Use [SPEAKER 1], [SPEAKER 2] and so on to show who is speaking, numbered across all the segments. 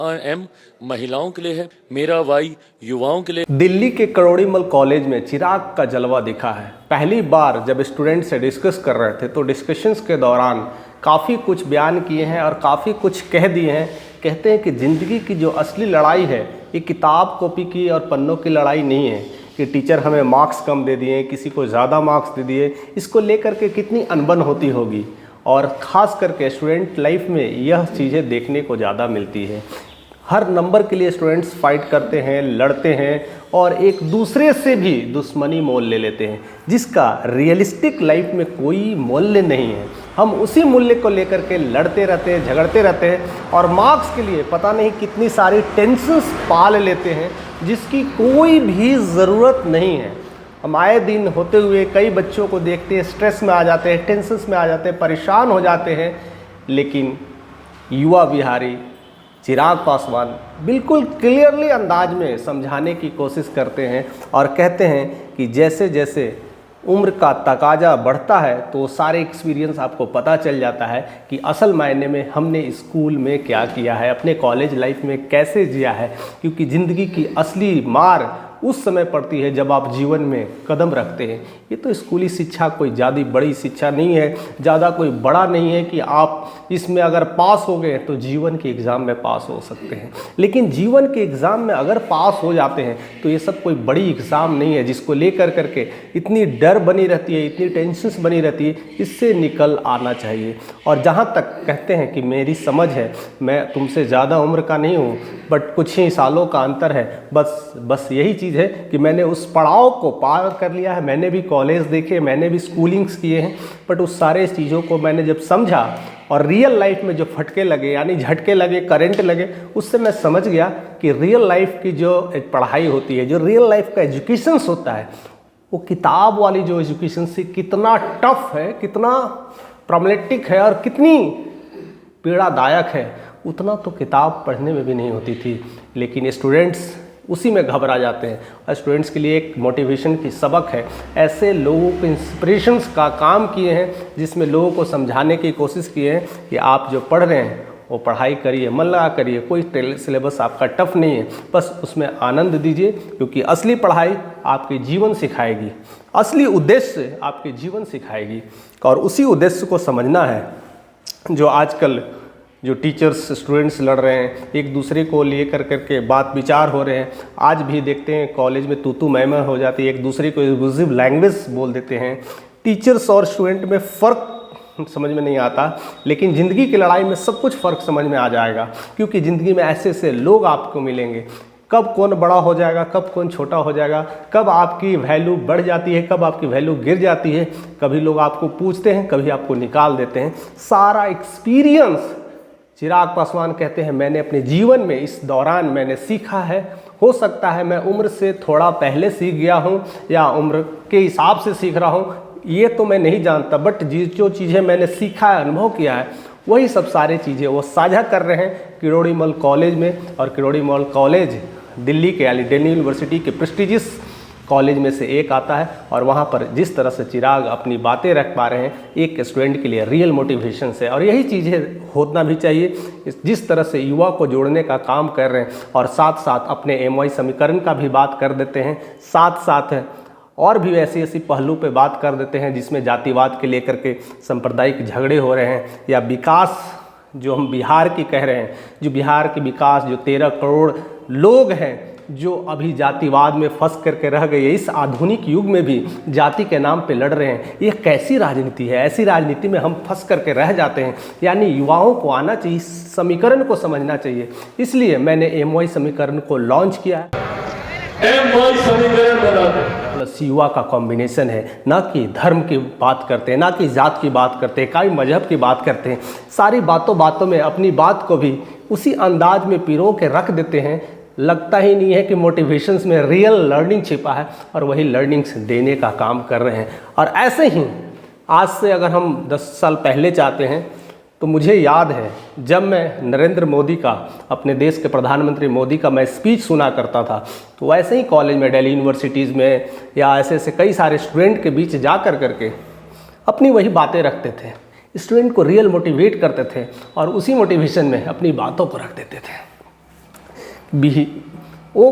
[SPEAKER 1] M महिलाओं के लिए है, मेरा वाई युवाओं के लिए।
[SPEAKER 2] दिल्ली के करोड़ीमल कॉलेज में चिराग का जलवा दिखा है। पहली बार जब स्टूडेंट से डिस्कस कर रहे थे तो डिस्कशंस के दौरान काफ़ी कुछ बयान किए हैं और काफ़ी कुछ कह दिए हैं। कहते हैं कि ज़िंदगी की जो असली लड़ाई है ये किताब कॉपी की और पन्नों की लड़ाई नहीं है कि टीचर हमें मार्क्स कम दे दिए, किसी को ज़्यादा मार्क्स दे दिए। इसको लेकर के कितनी अनबन होती होगी और ख़ास करके स्टूडेंट लाइफ में यह चीज़ें देखने को ज़्यादा मिलती है। हर नंबर के लिए स्टूडेंट्स फाइट करते हैं, लड़ते हैं और एक दूसरे से भी दुश्मनी मोल ले लेते हैं, जिसका रियलिस्टिक लाइफ में कोई मूल्य नहीं है। हम उसी मूल्य को लेकर के लड़ते रहते हैं, झगड़ते रहते हैं और मार्क्स के लिए पता नहीं कितनी सारी टेंशन्स पाल लेते हैं जिसकी कोई भी ज़रूरत नहीं है। हम आए दिन होते हुए कई बच्चों को देखते हैं, स्ट्रेस में आ जाते हैं, टेंशन्स में आ जाते हैं, परेशान हो जाते हैं। लेकिन युवा बिहारी चिराग पासवान बिल्कुल क्लियरली अंदाज में समझाने की कोशिश करते हैं और कहते हैं कि जैसे जैसे उम्र का तकाजा बढ़ता है तो सारे एक्सपीरियंस आपको पता चल जाता है कि असल मायने में हमने स्कूल में क्या किया है, अपने कॉलेज लाइफ में कैसे जिया है। क्योंकि ज़िंदगी की असली मार उस समय पड़ती है जब आप जीवन में कदम रखते हैं। ये तो स्कूली शिक्षा कोई ज़्यादा बड़ी शिक्षा नहीं है, ज़्यादा कोई बड़ा नहीं है कि आप इसमें अगर पास हो गए तो जीवन के एग्ज़ाम में पास हो सकते हैं। लेकिन जीवन के एग्ज़ाम में अगर पास हो जाते हैं तो ये सब कोई बड़ी एग्ज़ाम नहीं है जिसको लेकर करके इतनी डर बनी रहती है, इतनी टेंशन्स बनी रहती है। इससे निकल आना चाहिए। और जहाँ तक कहते हैं कि मेरी समझ है, मैं तुमसे ज़्यादा उम्र का नहीं हूँ बट कुछ ही सालों का अंतर है, बस यही चीज़ है कि मैंने उस पड़ाव को पार कर लिया है। मैंने भी कॉलेज देखे, मैंने भी स्कूलिंग्स किए हैं, बट उस सारे चीज़ों को मैंने जब समझा और रियल लाइफ में जो फटके लगे यानी झटके लगे, करंट लगे, उससे मैं समझ गया कि रियल लाइफ की जो एक पढ़ाई होती है, जो रियल लाइफ का एजुकेशंस होता है, वो किताब वाली जो एजुकेशन से कितना टफ है, कितना प्रॉब्लमेटिक है और कितनी पीड़ादायक है, उतना तो किताब पढ़ने में भी नहीं होती थी। लेकिन स्टूडेंट्स उसी में घबरा जाते हैं। और स्टूडेंट्स के लिए एक मोटिवेशन की सबक है। ऐसे लोगों को इंस्पिरेशंस का काम किए हैं जिसमें लोगों को समझाने की कोशिश की है कि आप जो पढ़ रहे हैं वो पढ़ाई करिए, मन लगा करिए। कोई सिलेबस आपका टफ नहीं है, बस उसमें आनंद दीजिए। क्योंकि असली पढ़ाई आपके जीवन सिखाएगी, असली उद्देश्य आपके जीवन सिखाएगी। और उसी उद्देश्य को समझना है जो आजकल जो टीचर्स स्टूडेंट्स लड़ रहे हैं, एक दूसरे को लेकर करके बात विचार हो रहे हैं। आज भी देखते हैं कॉलेज में तू मैं हो जाती है, एक दूसरे को एब्यूजिव लैंग्वेज बोल देते हैं। टीचर्स और स्टूडेंट में फ़र्क समझ में नहीं आता, लेकिन ज़िंदगी की लड़ाई में सब कुछ फ़र्क समझ में आ जाएगा। क्योंकि ज़िंदगी में ऐसे ऐसे लोग आपको मिलेंगे, कब कौन बड़ा हो जाएगा, कब कौन छोटा हो जाएगा, कब आपकी वैल्यू बढ़ जाती है, कब आपकी वैल्यू गिर जाती है। कभी लोग आपको पूछते हैं, कभी आपको निकाल देते हैं। सारा एक्सपीरियंस चिराग पासवान कहते हैं मैंने अपने जीवन में इस दौरान मैंने सीखा है। हो सकता है मैं उम्र से थोड़ा पहले सीख गया हूँ या उम्र के हिसाब से सीख रहा हूँ, ये तो मैं नहीं जानता, बट जो चीज़ें मैंने सीखा है, अनुभव किया है, वही सब सारी चीज़ें वो साझा कर रहे हैं किरोड़ीमल कॉलेज में। और किरोड़ीमल कॉलेज दिल्ली के यानी दिल्ली यूनिवर्सिटी के प्रेस्टिजियस कॉलेज में से एक आता है। और वहाँ पर जिस तरह से चिराग अपनी बातें रख पा रहे हैं, एक स्टूडेंट के लिए रियल मोटिवेशन है। और यही चीज़ें होना भी चाहिए। जिस तरह से युवा को जोड़ने का काम कर रहे हैं और साथ साथ अपने MY समीकरण का भी बात कर देते हैं, साथ साथ और भी ऐसी पहलू पे बात कर देते हैं जिसमें जातिवाद के लेकर के सांप्रदायिक झगड़े हो रहे हैं, या विकास जो हम बिहार की कह रहे हैं, जो बिहार के विकास, जो 13 करोड़ लोग हैं जो अभी जातिवाद में फंस करके रह गए, इस आधुनिक युग में भी जाति के नाम पे लड़ रहे हैं। ये कैसी राजनीति है? ऐसी राजनीति में हम फंस करके रह जाते हैं। यानी युवाओं को आना चाहिए, समीकरण को समझना चाहिए। इसलिए मैंने MY समीकरण को लॉन्च किया है।
[SPEAKER 1] MY समीकरण बनाते
[SPEAKER 2] प्लस युवा का कॉम्बिनेशन है। ना कि धर्म की बात करते हैं, ना कि जात की बात करते हैं, कोई मजहब की बात करते हैं। सारी बातों में अपनी बात को भी उसी अंदाज में पिरो के रख देते हैं। लगता ही नहीं है कि मोटिवेशंस में रियल लर्निंग छिपा है, और वही लर्निंग्स देने का काम कर रहे हैं। और ऐसे ही आज से अगर हम 10 साल पहले चाहते हैं तो मुझे याद है जब मैं नरेंद्र मोदी का, अपने देश के प्रधानमंत्री मोदी का मैं स्पीच सुना करता था, तो वैसे ही कॉलेज में, दिल्ली यूनिवर्सिटीज़ में या ऐसे कई सारे स्टूडेंट के बीच जा करके अपनी वही बातें रखते थे। स्टूडेंट को रियल मोटिवेट करते थे और उसी मोटिवेशन में अपनी बातों को रख देते थे। भी वो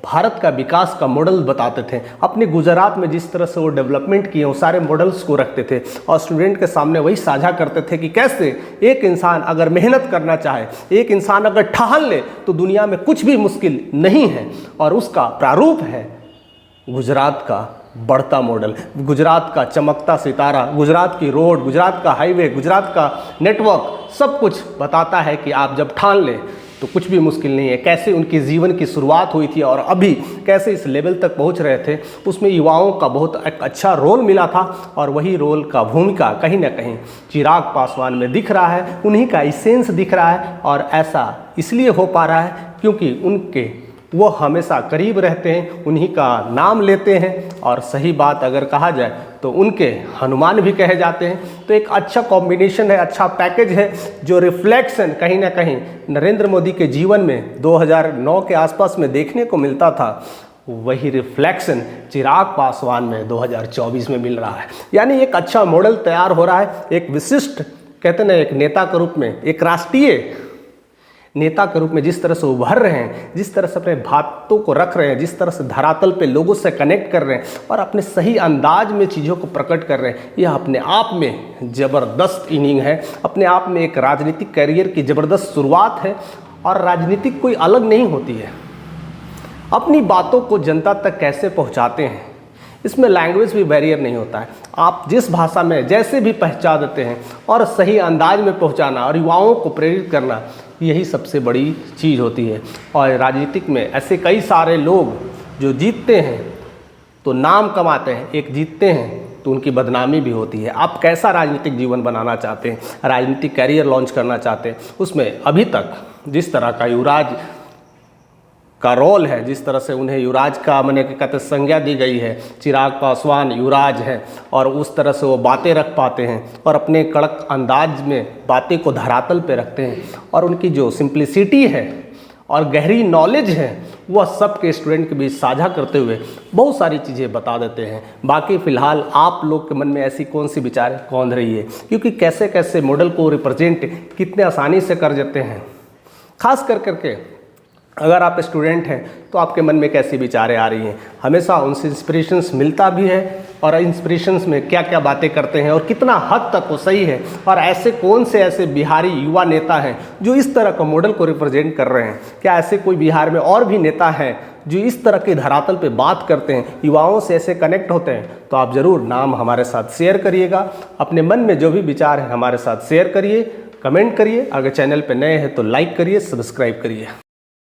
[SPEAKER 2] भारत का विकास का मॉडल बताते थे। अपने गुजरात में जिस तरह से वो डेवलपमेंट किए वो सारे मॉडल्स को रखते थे और स्टूडेंट के सामने वही साझा करते थे कि कैसे एक इंसान अगर मेहनत करना चाहे, एक इंसान अगर ठान ले तो दुनिया में कुछ भी मुश्किल नहीं है। और उसका प्रारूप है गुजरात का बढ़ता मॉडल, गुजरात का चमकता सितारा, गुजरात की रोड, गुजरात का हाईवे, गुजरात का नेटवर्क, सब कुछ बताता है कि आप जब ठान लें तो कुछ भी मुश्किल नहीं है। कैसे उनके जीवन की शुरुआत हुई थी और अभी कैसे इस लेवल तक पहुंच रहे थे, उसमें युवाओं का बहुत एक अच्छा रोल मिला था और वही रोल का भूमिका कहीं ना कहीं चिराग पासवान में दिख रहा है, उन्हीं का इसेंस दिख रहा है। और ऐसा इसलिए हो पा रहा है क्योंकि उनके वो हमेशा करीब रहते हैं, उन्हीं का नाम लेते हैं और सही बात अगर कहा जाए तो उनके हनुमान भी कहे जाते हैं। तो एक अच्छा कॉम्बिनेशन है, अच्छा पैकेज है जो रिफ्लेक्शन कहीं ना कहीं नरेंद्र मोदी के जीवन में 2009 के आसपास में देखने को मिलता था, वही रिफ्लेक्शन चिराग पासवान में 2024 में मिल रहा है। यानी एक अच्छा मॉडल तैयार हो रहा है, एक विशिष्ट कहते ना एक नेता के रूप में, एक राष्ट्रीय नेता के रूप में जिस तरह से उभर रहे हैं, जिस तरह से अपने बातों को रख रहे हैं, जिस तरह से धरातल पे लोगों से कनेक्ट कर रहे हैं और अपने सही अंदाज में चीज़ों को प्रकट कर रहे हैं, यह अपने आप में ज़बरदस्त इनिंग है, अपने आप में एक राजनीतिक करियर की ज़बरदस्त शुरुआत है। और राजनीतिक कोई अलग नहीं होती है, अपनी बातों को जनता तक कैसे पहुँचाते हैं, इसमें लैंग्वेज भी बैरियर नहीं होता है। आप जिस भाषा में जैसे भी पहुँचा देते हैं और सही अंदाज में पहुँचाना और युवाओं को प्रेरित करना, यही सबसे बड़ी चीज़ होती है। और राजनीतिक में ऐसे कई सारे लोग जो जीतते हैं तो नाम कमाते हैं, एक जीतते हैं तो उनकी बदनामी भी होती है। आप कैसा राजनीतिक जीवन बनाना चाहते हैं, राजनीतिक कैरियर लॉन्च करना चाहते हैं, उसमें अभी तक जिस तरह का युवराज का रोल है, जिस तरह से उन्हें युवराज का मैंने कहते संज्ञा दी गई है, चिराग पासवान युवराज हैं और उस तरह से वो बातें रख पाते हैं और अपने कड़क अंदाज में बातें को धरातल पे रखते हैं और उनकी जो सिंप्लिसिटी है और गहरी नॉलेज है वह सबके स्टूडेंट के बीच साझा करते हुए बहुत सारी चीज़ें बता देते हैं। बाकी फ़िलहाल आप लोग के मन में ऐसी कौन सी विचार कौन रही है, क्योंकि कैसे कैसे मॉडल को रिप्रेजेंट कितने आसानी से कर देते हैं। खास करके अगर आप स्टूडेंट हैं तो आपके मन में कैसी विचारें आ रही हैं, हमेशा उनसे इंस्पिरेशंस मिलता भी है और इंस्पिरेशंस में क्या क्या बातें करते हैं और कितना हद तक वो सही है। और ऐसे कौन से ऐसे बिहारी युवा नेता हैं जो इस तरह का मॉडल को रिप्रेजेंट कर रहे हैं, क्या ऐसे कोई बिहार में और भी नेता हैं जो इस तरह के धरातल पे बात करते हैं, युवाओं से ऐसे कनेक्ट होते हैं, तो आप ज़रूर नाम हमारे साथ शेयर करिएगा। अपने मन में जो भी विचार है हमारे साथ शेयर करिए, कमेंट करिए। अगर चैनल पर नए हैं तो लाइक करिए, सब्सक्राइब करिए।